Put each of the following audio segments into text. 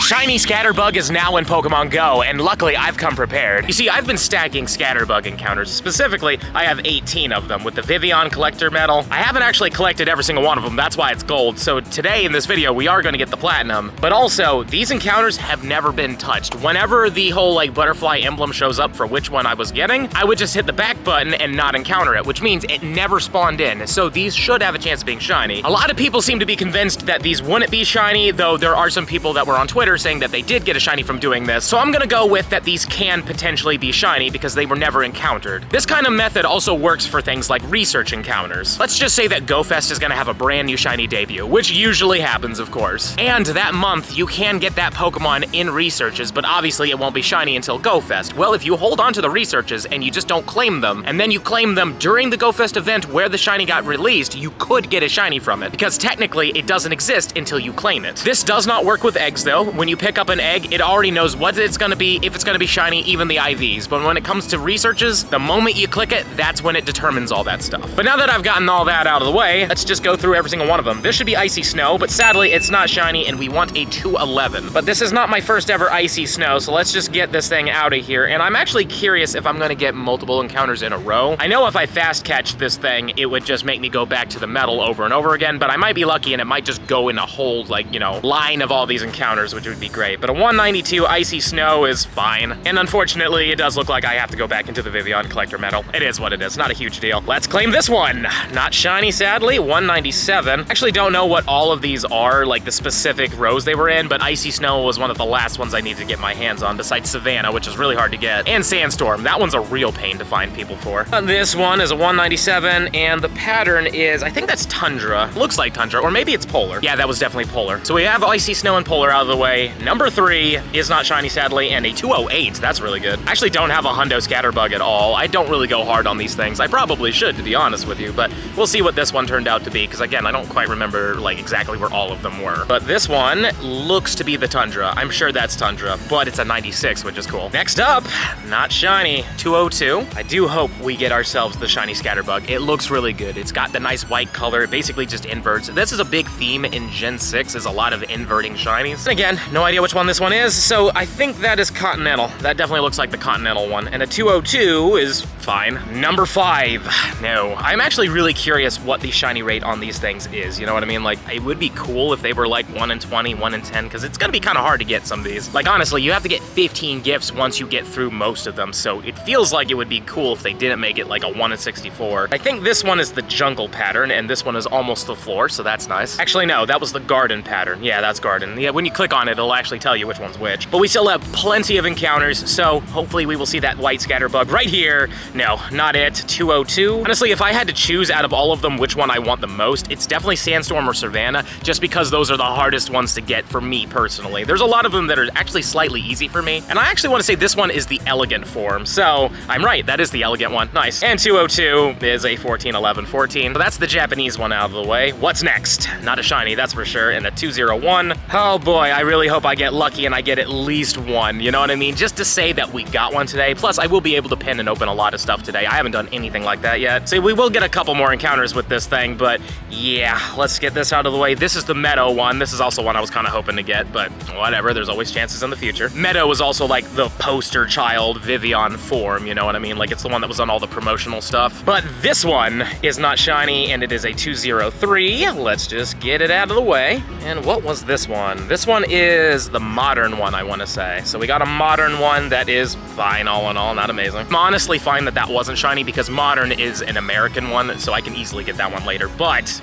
Shiny Scatterbug is now in Pokemon GO, and luckily I've come prepared. You see, I've been stacking Scatterbug encounters. Specifically, I have 18 of them with the Vivillon collector medal. I haven't actually collected every single one of them, that's why it's gold. So today in this video, we are gonna get the platinum. But also, these encounters have never been touched. Whenever the whole like butterfly emblem shows up for which one I was getting, I would just hit the back button and not encounter it, which means it never spawned in. So these should have a chance of being shiny. A lot of people seem to be convinced that these wouldn't be shiny, though there are some people that were on Twitter saying that they did get a shiny from doing this. So I'm gonna go with that these can potentially be shiny because they were never encountered. This kind of method also works for things like research encounters. Let's just say that GoFest is gonna have a brand new shiny debut, which usually happens, of course. And that month, you can get that Pokemon in researches, but obviously it won't be shiny until GoFest. Well, if you hold on to the researches and you just don't claim them, and then you claim them during the GoFest event where the shiny got released, you could get a shiny from it, because technically it doesn't exist until you claim it. This does not work with eggs though. When you pick up an egg, it already knows what it's gonna be, if it's gonna be shiny, even the IVs. But when it comes to researches, the moment you click it, that's when it determines all that stuff. But now that I've gotten all that out of the way, let's just go through every single one of them. This should be Icy Snow, but sadly it's not shiny and we want a 211. But this is not my first ever Icy Snow, so let's just get this thing out of here. And I'm actually curious if I'm gonna get multiple encounters in a row. I know if I fast catch this thing, it would just make me go back to the metal over and over again, but I might be lucky and it might just go in a whole, like, you know, line of all these encounters, which would be great. But a 192 Icy Snow is fine. And unfortunately, it does look like I have to go back into the Vivillon collector medal. It is what it is, not a huge deal. Let's claim this one. Not shiny, sadly, 197. Actually don't know what all of these are, like the specific rows they were in, but Icy Snow was one of the last ones I needed to get my hands on, besides Savannah, which is really hard to get, and Sandstorm. That one's a real pain to find people for. This one is a 197, and the pattern is, I think that's Tundra. Looks like Tundra, or maybe it's Polar. Yeah, that was definitely Polar. So we have Icy Snow and Polar out of the way. Number 3 is not shiny, sadly, and a 208. That's really good. I actually don't have a Hundo Scatterbug at all. I don't really go hard on these things. I probably should, to be honest with you, but we'll see what this one turned out to be, because again, I don't quite remember like exactly where all of them were. But this one looks to be the Tundra. I'm sure that's Tundra, but it's a 96, which is cool. Next up, not shiny, 202. I do hope we get ourselves the shiny Scatterbug. It looks really good. It's got the nice white color. It basically just inverts. This is a big theme in Gen 6, is a lot of inverting shinies. And again, no idea which one this one is, so I think that is Continental. That definitely looks like the Continental one. And a 202 is fine. Number 5, no. I'm actually really curious what the shiny rate on these things is, you know what I mean? Like, it would be cool if they were like 1 in 20, 1 in 10, because it's gonna be kind of hard to get some of these. Like, honestly, you have to get 15 gifts once you get through most of them, so it feels like it would be cool if they didn't make it like a 1 in 64. I think this one is the jungle pattern, and this one is almost the floor, so that's nice. Actually, no, that was the garden pattern. Yeah, that's garden. Yeah, when you click on it, it'll actually tell you which one's which. But we still have plenty of encounters, so hopefully we will see that white Scatterbug right here. No, not it. 202. Honestly, if I had to choose out of all of them which one I want the most, it's definitely Sandstorm or Savannah, just because those are the hardest ones to get for me personally. There's a lot of them that are actually slightly easy for me, and I actually want to say this one is the elegant form, so I'm right, that is the elegant one. Nice. And 202 is a 14, 11, 14. So that's the Japanese one out of the way. What's next? Not a shiny, that's for sure, and a 201. Oh boy, I really hope I get lucky and I get at least one, you know what I mean? Just to say that we got one today. Plus, I will be able to pin and open a lot of stuff today. I haven't done anything like that yet. So we will get a couple more encounters with this thing, but yeah, let's get this out of the way. This is the Meadow one. This is also one I was kind of hoping to get, but whatever, there's always chances in the future. Meadow is also like the poster child Vivillon form, you know what I mean? Like, it's the one that was on all the promotional stuff. But this one is not shiny, and it is a 203. Let's just get it out of the way. And what was this one? This one is the modern one, I want to say. So we got a modern one that is fine, all in all, not amazing. I'm honestly fine that that wasn't shiny, because modern is an American one, so I can easily get that one later, but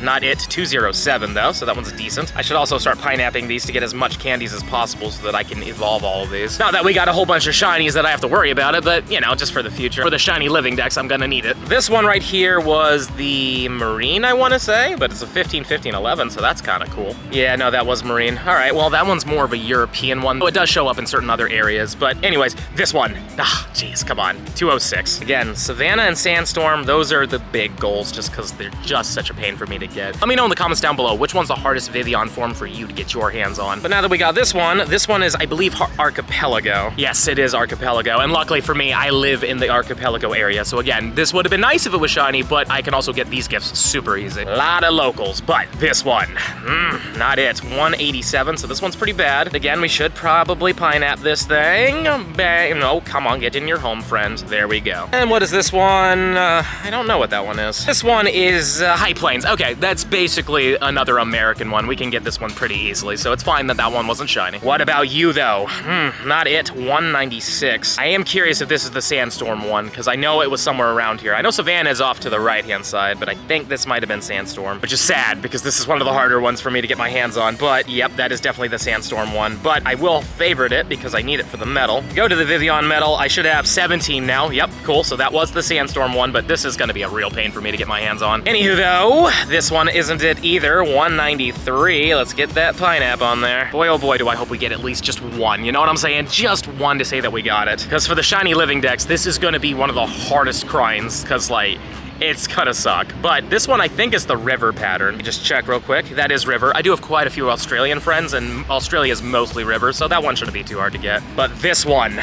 not it. 207 though, so that one's decent. I should also start pineapping these to get as much candies as possible so that I can evolve all of these. Not that we got a whole bunch of shinies that I have to worry about it, but you know, just for the future. For the shiny living decks, I'm gonna need it. This one right here was the Marine, I want to say, but it's a 15, 15, 11, so that's kind of cool. Yeah, no, that was Marine. All right, well, that one's more of a European one, though it does show up in certain other areas. But anyways, this one, jeez, come on, 206. Again, Savannah and Sandstorm, those are the big goals, just because they're just such a pain for me to get. Let me know in the comments down below which one's the hardest Vivillon form for you to get your hands on. But now that we got this one is, I believe, Archipelago. Yes, it is Archipelago, and luckily for me, I live in the Archipelago area, so again, this would have been nice if it was shiny, but I can also get these gifts super easy. A lot of locals, but this one, not it. 187, so this one's pretty bad. Again, we should probably Pineapple this thing. Bang. No, come on, get in your home, friend. There we go. And what is this one? I don't know what that one is. This one is High Plains. Okay, that's basically another American one. We can get this one pretty easily, so it's fine that that one wasn't shiny. What about you, though? Not it. 196. I am curious if this is the Sandstorm one, because I know it was somewhere around here. I know Savannah is off to the right-hand side, but I think this might have been Sandstorm, which is sad, because this is one of the harder ones for me to get my hands on. But, yep, that is definitely the Sandstorm one. But I will favorite it, because I need it for the medal. Go to the Vivillon medal. I should have 17 now. Yep, cool. So that was the Sandstorm one, but this is going to be a real pain for me to get my hands on. Anywho, though, this one isn't it either. 193. Let's get that Pineapple on there. Boy, oh boy, do I hope we get at least just one. You know what I'm saying? Just one to say that we got it. Because for the shiny living decks, this is going to be one of the hardest grinds, because, like, it's gonna suck. But this one I think is the river pattern. Just check real quick. That is river. I do have quite a few Australian friends, and Australia is mostly river, so that one shouldn't be too hard to get. But this one,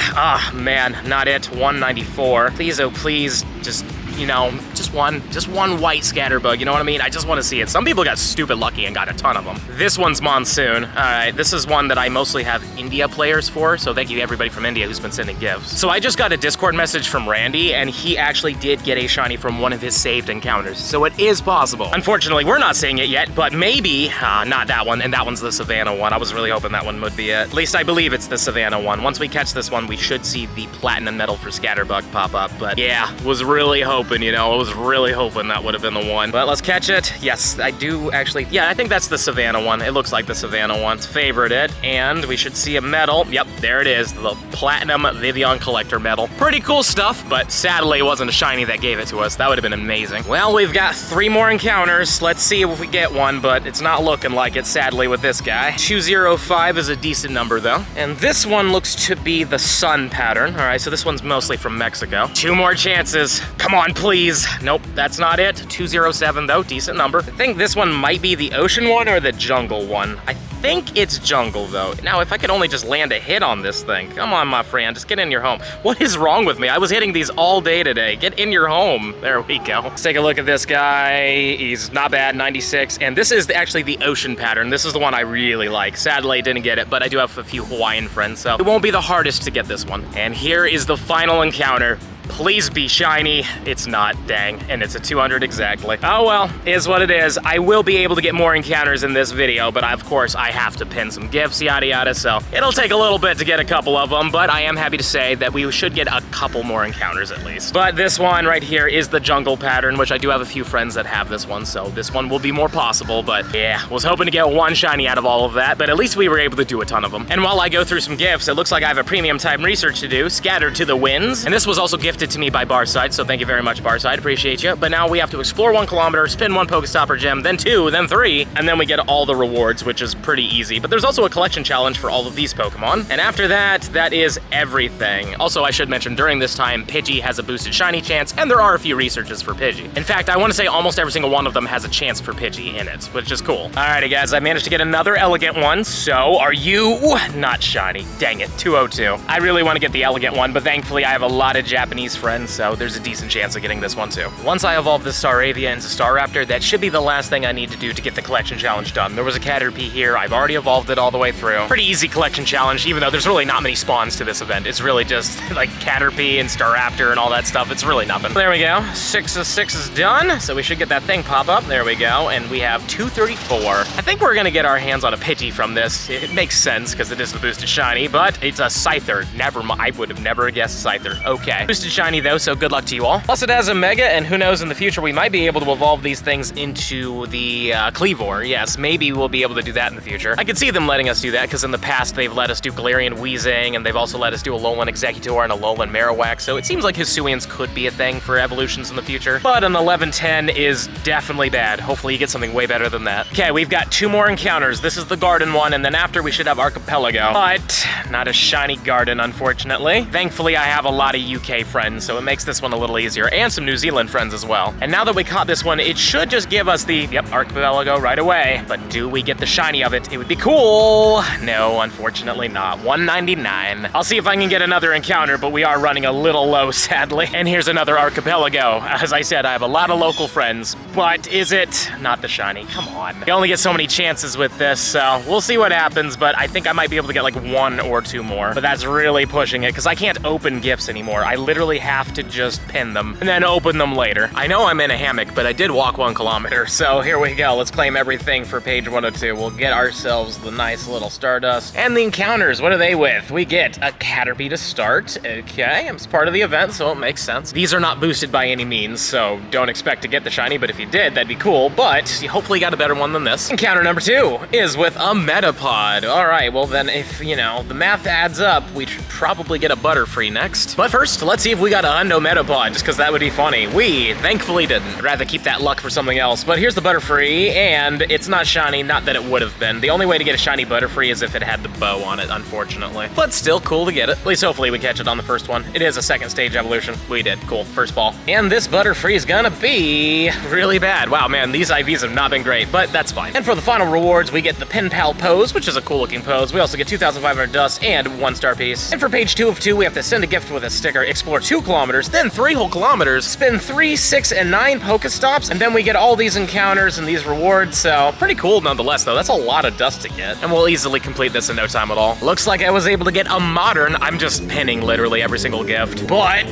man, not it. 194. Please, oh please, just, you know, just one white Scatterbug, you know what I mean? I just want to see it. Some people got stupid lucky and got a ton of them. This one's Monsoon. All right, this is one that I mostly have India players for, so thank you to everybody from India who's been sending gifts. So I just got a Discord message from Randy, and he actually did get a shiny from one of his saved encounters, so it is possible. Unfortunately, we're not seeing it yet, but maybe, not that one, and that one's the Savannah one. I was really hoping that one would be it. At least I believe it's the Savannah one. Once we catch this one, we should see the Platinum Medal for Scatterbug pop up, but yeah, was really hoping, you know, I was really hoping that would have been the one. But let's catch it. Yes, I do actually, yeah, I think that's the Savannah one. It looks like the Savannah one. Favorite it, and we should see a medal. Yep, there it is, the Platinum Vivillon Collector Medal. Pretty cool stuff, but sadly it wasn't a shiny that gave it to us. That would have been amazing. Well, we've got 3 more encounters. Let's see if we get one, but it's not looking like it, sadly, with this guy. 205 is a decent number, though. And this one looks to be the sun pattern. All right, so this one's mostly from Mexico. 2 more chances. Come on, please. Nope, that's not it. 207, though, decent number. I think this one might be the ocean one or the jungle one. I think it's jungle, though. Now, if I could only just land a hit on this thing. Come on, my friend, just get in your home. What is wrong with me? I was hitting these all day today. Get in your home. There we go. Let's take a look at this guy. He's not bad, 96. And this is actually the ocean pattern. This is the one I really like. Sadly, I didn't get it, but I do have a few Hawaiian friends, so it won't be the hardest to get this one. And here is the final encounter. Please be shiny. It's not, dang. And it's a 200 exactly. Oh well, is what it is. I will be able to get more encounters in this video, but of course I have to pin some gifts, yada yada, so it'll take a little bit to get a couple of them, but I am happy to say that we should get a couple more encounters at least. But this one right here is the jungle pattern, which I do have a few friends that have this one, so this one will be more possible, but yeah, was hoping to get one shiny out of all of that, but at least we were able to do a ton of them. And while I go through some gifts, it looks like I have a premium time research to do, Scattered to the Winds, and this was also gifted to me by Barside, so thank you very much, Barside, appreciate you. But now we have to explore 1 kilometer, spin 1 Pokestopper gem, then 2, then 3, and then we get all the rewards, which is pretty easy. But there's also a collection challenge for all of these Pokemon, and after that, that is everything. Also, I should mention, during this time, Pidgey has a boosted shiny chance, and there are a few researches for Pidgey. In fact, I want to say almost every single one of them has a chance for Pidgey in it, which is cool. Alrighty, guys, I managed to get another elegant one, so are you not shiny? Dang it, 202. I really want to get the elegant one, but thankfully I have a lot of Japanese friends, so there's a decent chance of getting this one too. Once I evolve this Staravia into Staraptor, that should be the last thing I need to do to get the collection challenge done. There was a Caterpie here, I've already evolved it all the way through. Pretty easy collection challenge, even though there's really not many spawns to this event. It's really just like Caterpie and Staraptor and all that stuff. It's really nothing. There we go, 6 of 6 is done, so we should get that thing pop up. There we go, and we have 234. I think we're gonna get our hands on a Pidgey from this. It makes sense, because it is the boosted shiny, but it's a Scyther. Never mind, I would have never guessed Scyther. Okay. Boosted shiny though, so good luck to you all. Plus it has a Mega, and who knows, in the future we might be able to evolve these things into the Cleavor. Yes, maybe we'll be able to do that in the future. I could see them letting us do that, because in the past they've let us do Galarian Weezing, and they've also let us do a Alolan Exeggutor and a Alolan Marowak, so it seems like Hisuians could be a thing for evolutions in the future. But an 1110 is definitely bad. Hopefully you get something way better than that. Okay, we've got 2 more encounters. This is the Garden one, and then after we should have Archipelago. But not a shiny Garden, unfortunately. Thankfully, I have a lot of UK friends friends, so it makes this one a little easier, and some New Zealand friends as well. And now that we caught this one, it should just give us the, yep, Archipelago right away. But do we get the shiny of it? It would be cool. No, unfortunately not. 199. I'll see if I can get another encounter, but we are running a little low, sadly. And here's another Archipelago. As I said, I have a lot of local friends, but is it not the shiny? Come on. You only get so many chances with this, so we'll see what happens, but I think I might be able to get like 1 or 2 more. But that's really pushing it, because I can't open gifts anymore. I literally have to just pin them and then open them later. I know I'm in a hammock, but I did walk 1 kilometer, so here we go. Let's claim everything for page 102. We'll get ourselves the nice little Stardust. And the encounters, what are they with? We get a Caterpie to start. Okay, it's part of the event, so it makes sense. These are not boosted by any means, so don't expect to get the shiny, but if you did, that'd be cool, but you hopefully got a better one than this. Encounter number 2 is with a Metapod. All right, well then if, you know, the math adds up, we should probably get a Butterfree next. But first, let's see if we got a Hundo Metapod, just because that would be funny. We thankfully didn't. I'd rather keep that luck for something else, but here's the Butterfree, and it's not shiny, not that it would have been. The only way to get a shiny Butterfree is if it had the bow on it, unfortunately. But still cool to get it. At least hopefully we catch it on the first one. It is a second stage evolution. We did. Cool. First ball. And this Butterfree is gonna be really bad. Wow, man, these IVs have not been great, but that's fine. And for the final rewards, we get the Pen Pal pose, which is a cool looking pose. We also get 2,500 dust and 1 star piece. And for page 2 of 2, we have to send a gift with a sticker, explore 2 kilometers, then 3 whole kilometers, spin 3, 6, and 9 Pokestops, and then we get all these encounters and these rewards, so pretty cool nonetheless, though. That's a lot of dust to get, and we'll easily complete this in no time at all. Looks like I was able to get a modern. I'm just pinning literally every single gift, but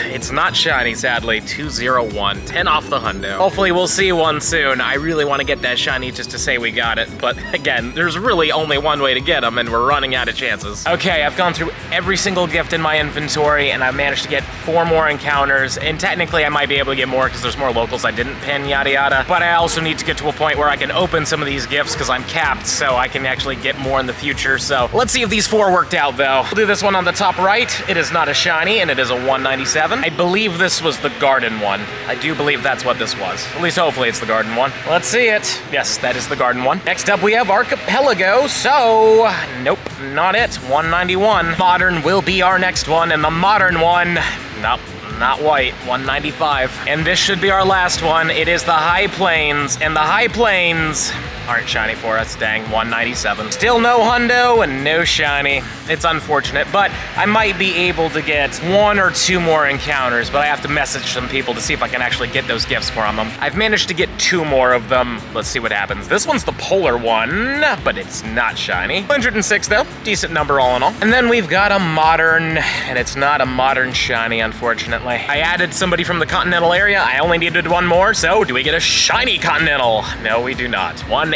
it's not shiny, sadly. 201, 10 off the hundo. Hopefully we'll see one soon. I really want to get that shiny just to say we got it, but again, there's really only one way to get them, and we're running out of chances. Okay, I've gone through every single gift in my inventory, and I've managed to get 4 more encounters, and technically I might be able to get more because there's more locals I didn't pin, yada yada, but I also need to get to a point where I can open some of these gifts because I'm capped, so I can actually get more in the future. So let's see if these 4 worked out, though. We'll do this one on the top right. It is not a shiny, and it is a 197. I believe this was the garden one. I do believe that's what this was. At least hopefully it's the garden one. Let's see it. Yes, that is the garden one. Next up we have Archipelago, so nope, not it. 191. Modern will be our next one, and the modern one, nope, not white, 195. And this should be our last one. It is the High Plains, and the High Plains aren't shiny for us, dang, 197. Still no hundo and no shiny. It's unfortunate, but I might be able to get 1 or 2 more encounters, but I have to message some people to see if I can actually get those gifts from them. I've managed to get 2 more of them. Let's see what happens. This one's the polar one, but it's not shiny. 106 though, decent number all in all. And then we've got a modern, and it's not a modern shiny, unfortunately. I added somebody from the continental area. I only needed 1 more, so do we get a shiny continental? No, we do not. 189.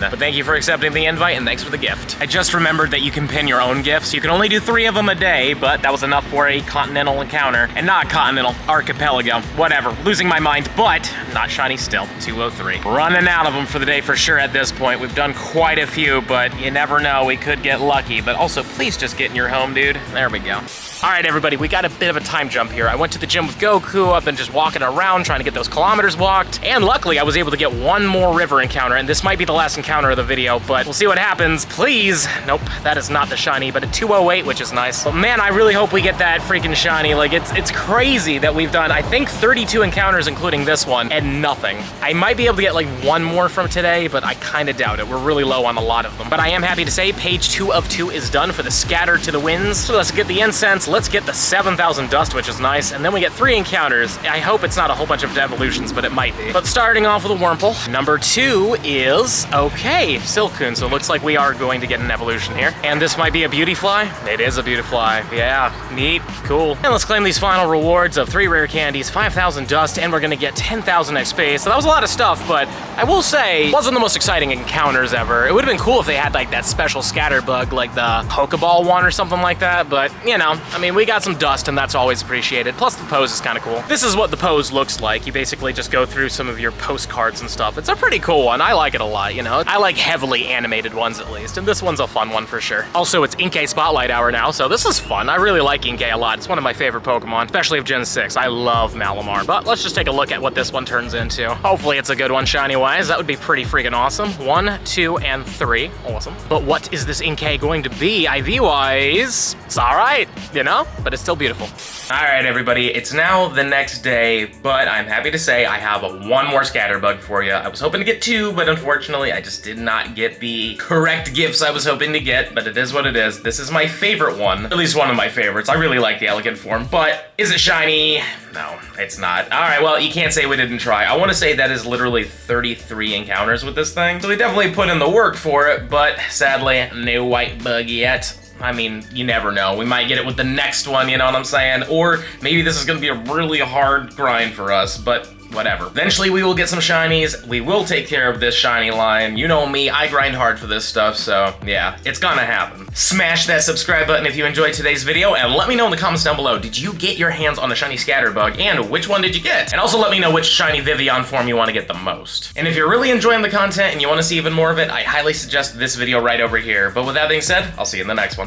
But thank you for accepting the invite, and thanks for the gift. I just remembered that you can pin your own gifts. You can only do 3 of them a day, but that was enough for a continental encounter. And not continental, archipelago. Whatever, losing my mind, but not shiny still. 203. Running out of them for the day for sure at this point. We've done quite a few, but you never know, we could get lucky. But also, please just get in your home, dude. There we go. All right, everybody, we got a bit of a time jump here. I went to the gym with Goku. I've been just walking around trying to get those kilometers walked. And luckily, I was able to get 1 more river encounter, and this might be the last encounter of the video, but we'll see what happens. Please. Nope, that is not the shiny, but a 208, which is nice. But man, I really hope we get that freaking shiny. Like, it's crazy that we've done, I think, 32 encounters, including this one, and nothing. I might be able to get like 1 more from today, but I kind of doubt it. We're really low on a lot of them. But I am happy to say page 2 of 2 is done for the Scatter to the Winds. So let's get the incense. Let's get the 7,000 dust, which is nice, and then we get 3 encounters. I hope it's not a whole bunch of evolutions, but it might be. But starting off with a Wurmple. Number 2 is, okay, Silcoon, so it looks like we are going to get an evolution here. And this might be a Beautyfly. It is a Beautyfly. Yeah, neat, cool. And let's claim these final rewards of 3 rare candies, 5,000 dust, and we're gonna get 10,000 XP. So that was a lot of stuff, but I will say, it wasn't the most exciting encounters ever. It would have been cool if they had like that special Scatterbug, like the Pokeball one or something like that, but you know, I mean, we got some dust, and that's always appreciated. Plus the pose is kind of cool. This is what the pose looks like. You basically just go through some of your postcards and stuff. It's a pretty cool one. I like it a lot, you know? I like heavily animated ones at least, and this one's a fun one for sure. Also, it's Inkay Spotlight Hour now, so this is fun. I really like Inkay a lot. It's one of my favorite Pokemon, especially of Gen 6. I love Malamar, but let's just take a look at what this one turns into. Hopefully it's a good one shiny-wise. That would be pretty freaking awesome. 1, 2, and 3. Awesome. But what is this Inkay going to be IV-wise? It's all right, you know? know? But it's still beautiful. All right, everybody, it's now the next day, but I'm happy to say I have one more Scatterbug for you. I was hoping to get 2, but unfortunately, I just did not get the correct gifts I was hoping to get, but it is what it is. This is my favorite one, at least one of my favorites. I really like the elegant form, but is it shiny? No, it's not. All right, well, you can't say we didn't try. I want to say that is literally 33 encounters with this thing, so we definitely put in the work for it, but sadly, no white bug yet. I mean, you never know. We might get it with the next one, you know what I'm saying? Or maybe this is gonna be a really hard grind for us, but whatever. Eventually we will get some shinies. We will take care of this shiny line. You know me, I grind hard for this stuff, so yeah, it's gonna happen. Smash that subscribe button if you enjoyed today's video, and let me know in the comments down below, did you get your hands on a shiny Scatterbug, and which one did you get? And also let me know which shiny Vivillon form you want to get the most. And if you're really enjoying the content and you want to see even more of it, I highly suggest this video right over here. But with that being said, I'll see you in the next one.